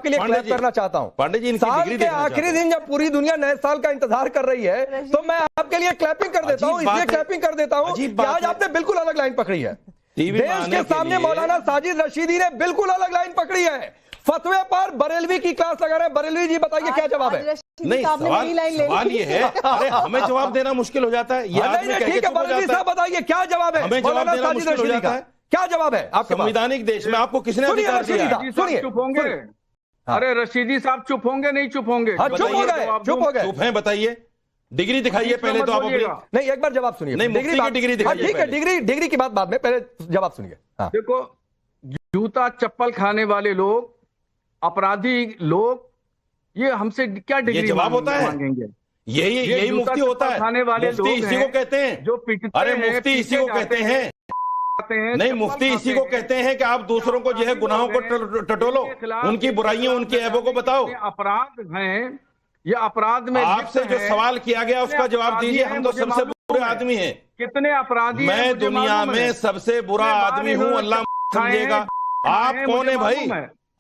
के लिए क्लैप करना चाहता हूं। पांडे जी, साल के आखिरी दिन जब पूरी दुनिया नए साल का इंतजार कर रही है तो मैं आपके लिए क्लैपिंग कर देता हूं, इसलिए क्लैपिंग कर देता हूं कि आज आपने बिल्कुल अलग लाइन पकड़ी है। देश के सामने मौलाना साजिद रशीदी ने बिल्कुल अलग लाइन पकड़ी है। फतवे पर बरेलवी की क्लास लगा रहे हैं। बरेलवी जी बताइए क्या जवाब है? नहीं, सवाल ये है, अरे हमें जवाब देना मुश्किल हो जाता है। ठीक है, बरेलवी साहब बताइए क्या जवाब है? हमें जवाब देना मुश्किल हो जाता है। क्या जवाब है आपके? संवैधानिक देश में आपको किसने अधिकार दिया? सुनिए, चुप होंगे? अरे रशीदी साहब चुप होंगे नहीं चुप होंगे? चुप हो गए, चुप हो गए। चुप हैं, बताइए। डिग्री दिखाइए पहले तो आप अपनी। नहीं, एक बार जवाब सुनिए। नहीं, मुफ्ती की डिग्री दिखाइए। ठीक है, डिग्री की बात बाद में, पहले जवाब सुनिए। देखो, जूता चप्पल खाने वाले लोग, अपराधी लोग, ये हमसे क्या डिग्री जवाब होता है? मांगेंगे? यही मुफ्ती होता है। खाने वाले मुफ्ती इसी को कहते हैं जो पिटते अरे मुफ्ती इसी को कहते हैं। नहीं, मुफ्ती इसी को कहते हैं कि आप दूसरों को जो है गुनाहों को टटोलो, उनकी बुराइयों, उनके ऐबों को बताओ। अपराध हैं, ये अपराध में आपसे जो सवाल किया गया उसका जवाब दीजिए। हम तो सबसे बुरे आदमी हैं। कितने अपराधी? मैं दुनिया में सबसे बुरा आदमी हूँ, अल्लाह समझेगा। आप कौन है भाई?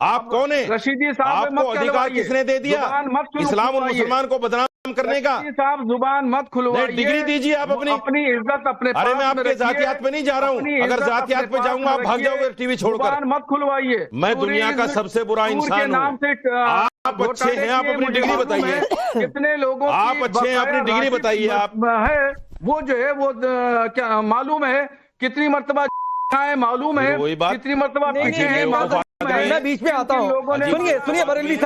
आप कौन है? रशीदी साहब, आपको अधिकार किसने दे दिया इस्लाम और मुसलमान को बदनाम करने का? साहब जुबान मत खुलवाइए। डिग्री दीजिए आप अपनी इज्जत अपने। अरे मैं आपके जातियात पे नहीं जा रहा हूँ। अगर जातियात पे जाऊंगा आप भाग जाओगे टीवी छोड़कर। मत खुलवाइए। मैं दुनिया का सबसे बुरा इंसान हूँ। आप अच्छे हैं, आप अपनी डिग्री बताइए। कितने लोगों आप अच्छे हैं, अपनी डिग्री बताइए। आप है वो जो है वो क्या मालूम है कितनी मरतबा है? मालूम है कितनी मरतबा? मैं बीच में आता हूँ। सुनिए बरेलवी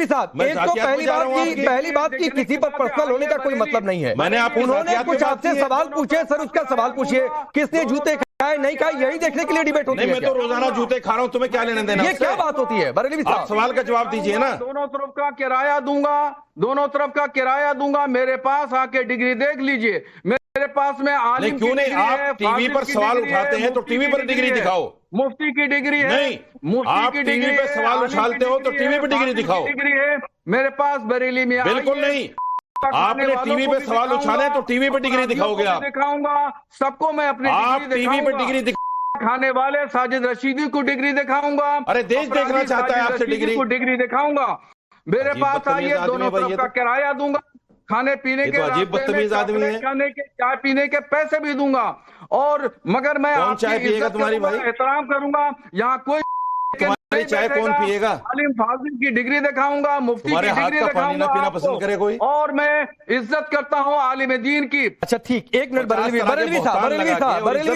साहब, एक तो पहली बात की किसी पर पर्सनल होने का कोई मतलब नहीं है। मैंने उन्होंने कुछ आपसे सवाल पूछे, सर उसका सवाल पूछिए। किसने जूते खाए नहीं खाए, यही देखने के लिए डिबेट होती है। मैं तो रोजाना जूते खा रहा हूँ, तुम्हें क्या लेना देना? ये क्या बात होती है बरेलवी साहब? सवाल का जवाब दीजिए ना। दोनों तरफ का किराया दूंगा, दोनों तरफ का किराया दूंगा। मेरे पास आके डिग्री देख लीजिए। मेरे पास में आलिम क्यों नहीं? आप टीवी पर सवाल उठाते हैं तो टीवी पर डिग्री दिखाओ। मुफ्ती की डिग्री है। नहीं, आप टीवी पे सवाल उछालते हो तो टीवी पे डिग्री दिखाओ। डिग्री है मेरे पास बरेली में। बिल्कुल नहीं, आपने टीवी पे सवाल उछाले तो टीवी पे डिग्री दिखाओगे। आप दिखाऊंगा सबको। मैं अपनी आप टीवी पे डिग्री खाने वाले साजिद रशीदी को डिग्री दिखाऊंगा। अरे देश देखना चाहता है आपसे डिग्री दिखाऊंगा। मेरे पास आइए, दोनों तरफ का किराया दूंगा, खाने पीने के, अजीब बदतमीज आदमी है। खाने के, चाय पीने के पैसे भी दूंगा। और मगर मैं चाय पिएगा तुम्हारी भाई? एहतराम करूंगा। यहाँ कोई चाय कौन पिएगा? आलिम फाजिल की डिग्री दिखाऊंगा, मुफ्ती की डिग्री दिखाऊंगा। पीना पसंद करे कोई? और मैं इज्जत करता हूँ आलिम दीन की। अच्छा ठीक, एक मिनट बरेलवी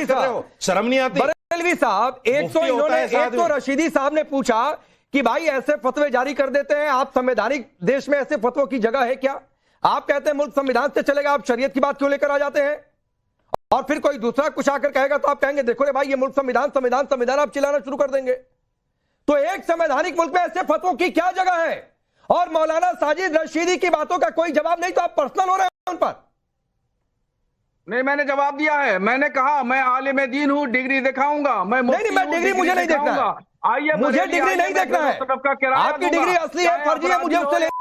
साहब, शर्म नहीं आती? बरेलवी साहब, एक तो रशीदी साहब ने पूछा कि भाई ऐसे फतवे जारी कर देते हैं आप, संवैधानिक देश में ऐसे फतवों की जगह है क्या? आप कहते हैं मुल्क संविधान से चलेगा, आप शरीयत की बात क्यों लेकर आ जाते हैं? और फिर कोई दूसरा कुछ आकर कहेगा तो आप कहेंगे देखो रे भाई ये मुल्क संविधान, आप चिल्लाना शुरू कर देंगे। तो एक संवैधानिक मुल्क में ऐसे फतवों की क्या जगह है? और मौलाना साजिद रशीदी की बातों का कोई जवाब नहीं, तो आप पर्सनल हो रहे हैं उन पर। नहीं, मैंने जवाब दिया है। मैंने कहा मैं आलिम दीन हूं, डिग्री दिखाऊंगा। मैं डिग्री मुझे नहीं देखना है। आइए, मुझे डिग्री नहीं देखना है। आपकी डिग्री असली है, फर्जी है, मुझे उससे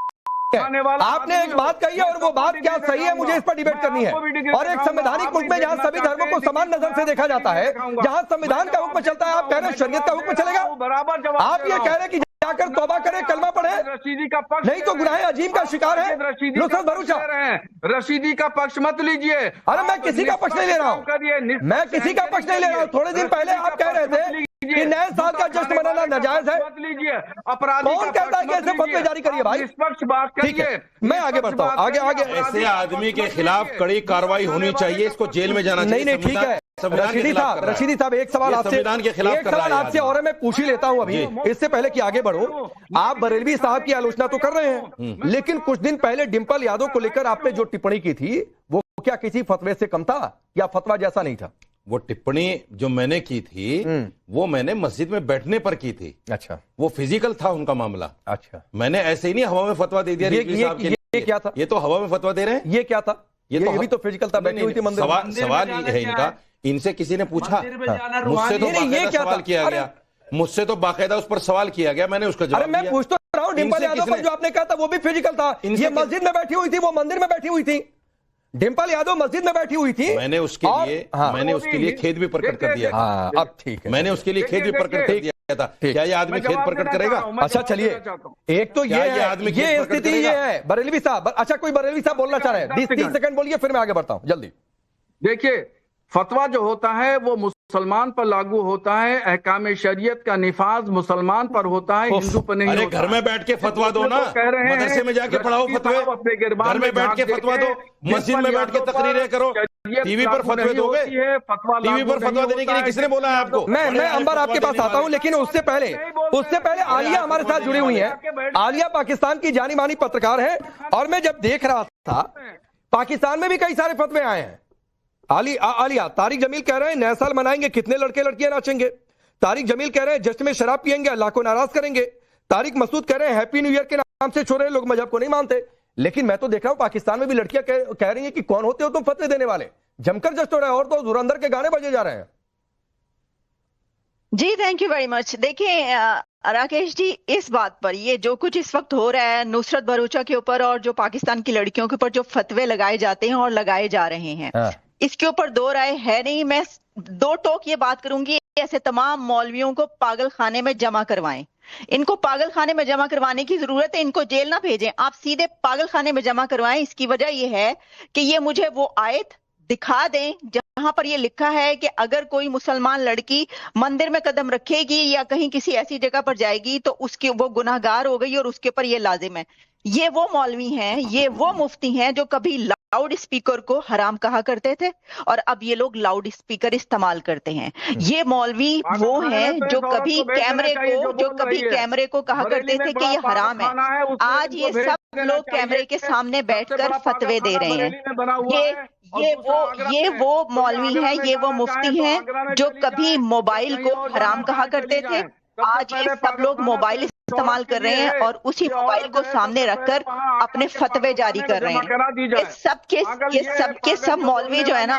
आपने एक बात कही है और वो बात क्या सही है, मुझे इस पर डिबेट करनी है। और एक संवैधानिक मुल्क में जहां सभी धर्मों को समान नजर से देखा जाता है, जहां संविधान का हुक्म चलता है, आप कह रहे हैं शरीयत का हुक्म चलेगा? बराबर आप ये कह रहे हैं कि जाकर तौबा करे, कलमा पढ़े, रशीदी का पक्ष नहीं तो गुनाह अजीम का शिकार है। नुसरत भरूचा, रशीदी का पक्ष मत लीजिए। अरे मैं किसी का पक्ष नहीं ले रहा हूँ, मैं किसी का पक्ष नहीं ले रहा हूँ। थोड़े दिन पहले आप कह रहे थे कि नए साल का जश्न मनाना नाजायज है। मत लीजिए। अपराधी कौन कहता है कि ऐसे फतवे जारी करिए भाई? निष्पक्ष बात करिए। मैं आगे बढ़ता हूँ, आगे। ऐसे आदमी के खिलाफ कड़ी कार्रवाई होनी चाहिए, इसको जेल में जाना चाहिए। नहीं, ठीक है रशीदी साहब, एक सवाल आपसे और मैं पूछ ही लेता हूं अभी, इससे पहले कि आगे बढ़ो। आप बरेलवी साहब की आलोचना तो कर रहे हैं, लेकिन कुछ दिन पहले डिंपल यादव को लेकर आपने जो टिप्पणी की थी वो क्या किसी फतवे से कम था या फतवा जैसा नहीं था? वो टिप्पणी जो मैंने की थी वो मैंने मस्जिद में बैठने पर की थी। अच्छा, वो फिजिकल था उनका मामला। अच्छा, मैंने ऐसे ही नहीं हवा में फतवा दे दिया। ये क्या था? ये तो हवा में फतवा दे रहे हैं। ये क्या था? ये भी तो फिजिकल था, बैठी हुई थी मंदिर। सवाल ये है इनका, इनसे किसी ने पूछा, मुझसे तो बाकायदा सवाल किया गया, मुझसे तो बाकायदा उस पर सवाल किया गया, मैंने उसका जवाब दिया। मैं पूछ तो रहा हूं, डिंपल यादव पर जो आपने कहा था वो भी फिजिकल था। ये मस्जिद में बैठी हुई थी, वो मंदिर में बैठी हुई थी। डिंपल यादव मस्जिद में बैठी हुई थी। मैंने उसके लिए खेद भी प्रकट कर दिया। अब ठीक है, मैंने उसके लिए खेद भी प्रकट कर दिया था, क्या ये आदमी खेद प्रकट करेगा? अच्छा चलिए, एक तो ये है, ये स्थिति ये है बरेलवी साहब। अच्छा कोई बरेलवी साहब बोलना चाह रहे हैं, 20-30 सेकंड बोलिए, फिर मैं आगे बढ़ता हूं जल्दी। देखिए, फतवा जो होता है वो मुसलमान पर लागू होता है, अहकाम शरीयत का निफाज मुसलमान पर होता है, हिंदू पर नहीं होता। घर में बैठ के फतवा दो ना, मदरसे में जाके पढ़ाओ फतवे, घर में बैठ के फतवा दो, मस्जिद में बैठ के तकरीरें करो, टीवी पर फतवे दोगे? टीवी पर फतवा देने के लिए किसने बोला है आपको? मैं अंबर आपके पास आता हूं, लेकिन उससे पहले आलिया हमारे साथ जुड़ी हुई है। आलिया पाकिस्तान की जानी मानी पत्रकार है, और मैं जब देख रहा था पाकिस्तान में भी कई सारे फतवे आए हैं। आलिया, तारिक जमील कह रहे हैं नया साल मनाएंगे, कितने लड़के लड़कियां नाचेंगे। तारिक जमील कह रहे हैं जश्न में शराब पियेंगे, अल्लाह को नाराज करेंगे। तारिक मसूद कह रहे हैं हैप्पी न्यू ईयर के नाम से छोड़े लोग मजहब को नहीं मानते। लेकिन मैं तो देख रहा हूं पाकिस्तान में भी लड़कियां कह रही हैं कि कौन होते हो तुम फतवे देने वाले। जमकर जश्न हो रहा है, और तो धुरंधर के गाने बजे जा रहे हैं। जी थैंक यू वेरी मच। देखिए राकेश जी, इस बात पर ये जो कुछ इस वक्त हो रहा है नुसरत भरूचा के ऊपर और जो पाकिस्तान की लड़कियों के ऊपर जो फतवे लगाए जाते हैं और लगाए जा रहे हैं, इसके ऊपर दो राय है नहीं। मैं दो टोक ये बात करूंगी, ऐसे तमाम मौलवियों को पागल खाने में जमा करवाएं। इनको पागल खाने में जमा करवाने की जरूरत है, इनको जेल ना भेजें, आप सीधे पागल खाने में जमा करवाएं। इसकी वजह यह है कि ये मुझे वो आयत दिखा दें जहां पर ये लिखा है कि अगर कोई मुसलमान लड़की मंदिर में कदम रखेगी या कहीं किसी ऐसी जगह पर जाएगी तो उसकी वो गुनाहगार हो गई और उसके ऊपर ये लाजिम है। ये वो मौलवी हैं, ये वो मुफ्ती हैं जो कभी लाउड स्पीकर को हराम कहा करते थे और अब ये लोग लाउड स्पीकर इस्तेमाल करते हैं। ये मौलवी वो हैं जो कभी कैमरे को कहा करते थे कि ये हराम है। आज ये सब लोग कैमरे के सामने बैठकर फतवे दे रहे हैं। ये वो मौलवी हैं, ये वो मुफ्ती हैं जो कभी मोबाइल को हराम कहा करते थे। आज ये सब लोग मोबाइल इस्तेमाल कर रहे हैं और उसी मोबाइल को सामने रखकर अपने फतवे जारी कर रहे हैं। ये सब मौलवी जो है ना,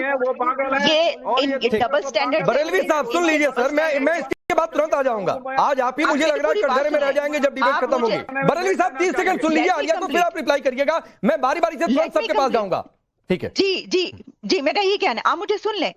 ये डबल स्टैंडर्ड। बरेलवी साहब सुन लीजिए सर, मैं इसके बाद तुरंत आ जाऊंगा। आज आप ही मुझे लग रहा है कटघरे में रह जाएंगे जब डिबेट खत्म होगी। बरेलवी साहब 30 सेकंड सुन लीजिए, आलिया तो फिर आप रिप्लाई करिएगा। मैं बारी बारी से सबके पास जाऊंगा, ठीक है? जी मेरा ये कहना है, आप मुझे सुन लें।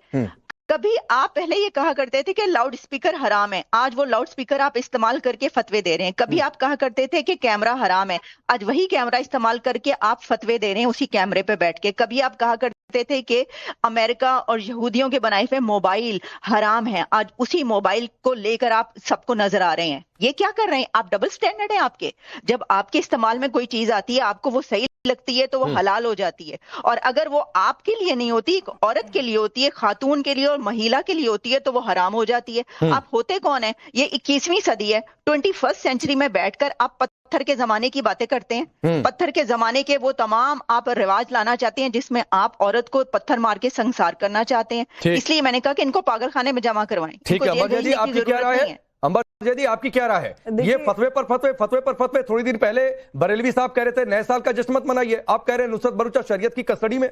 कभी आप पहले ये कहा करते थे कि लाउड स्पीकर हराम है, आज वो लाउड स्पीकर आप इस्तेमाल करके फतवे दे रहे हैं। कभी आप कहा करते थे कि कैमरा हराम है, आज वही कैमरा इस्तेमाल करके आप फतवे दे रहे हैं उसी कैमरे पे बैठ के। कभी आप कहा करते थे कि अमेरिका और यहूदियों के बनाए हुए मोबाइल हराम है, आज उसी मोबाइल को लेकर आप सबको नजर आ रहे हैं। ये क्या कर रहे हैं आप? डबल स्टैंडर्ड है आपके। जब आपके इस्तेमाल में कोई चीज आती है, आपको वो सही लगती है तो वो हलाल हो जाती है, और अगर वो आपके लिए नहीं होती, एक औरत के लिए होती है, खातून के लिए और महिला के लिए होती है, तो वो हराम हो जाती है। आप होते कौन है? ये 21वीं सदी है, 21st सेंचुरी में बैठकर आप पत्थर के जमाने की बातें करते हैं। पत्थर के जमाने के वो तमाम आप रिवाज लाना चाहते हैं जिसमें आप औरत को पत्थर मार के संसार करना चाहते हैं। इसलिए मैंने कहा कि इनको पागल खाने में जमा करवाएं। ठीक है, अमर जी आपकी क्या राय है? अंबर जी आपकी क्या राय है? ये फतवे पर फतवे थोड़ी दिन पहले बरेलवी साहब कह रहे थे नए साल का जश्न मत मनाइए, आप कह रहे हैं नुसरत भरूचा शरीयत की कस्टडी में।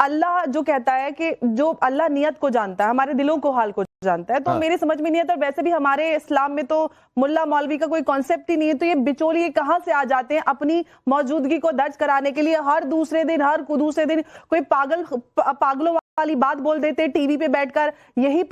अल्लाह जो कहता है कि जो अल्लाह नियत को जानता है, हमारे दिलों को हाल को जानता है, तो मेरे समझ में नहीं आता। और वैसे भी हमारे इस्लाम में तो मुल्ला मौलवी का कोई कॉन्सेप्ट ही नहीं है, तो ये बिचौलिए कहां से आ जाते हैं अपनी मौजूदगी को दर्ज कराने के लिए। हर दूसरे दिन कोई पागलों वाली बात बोल देते टीवी पे बैठकर। यही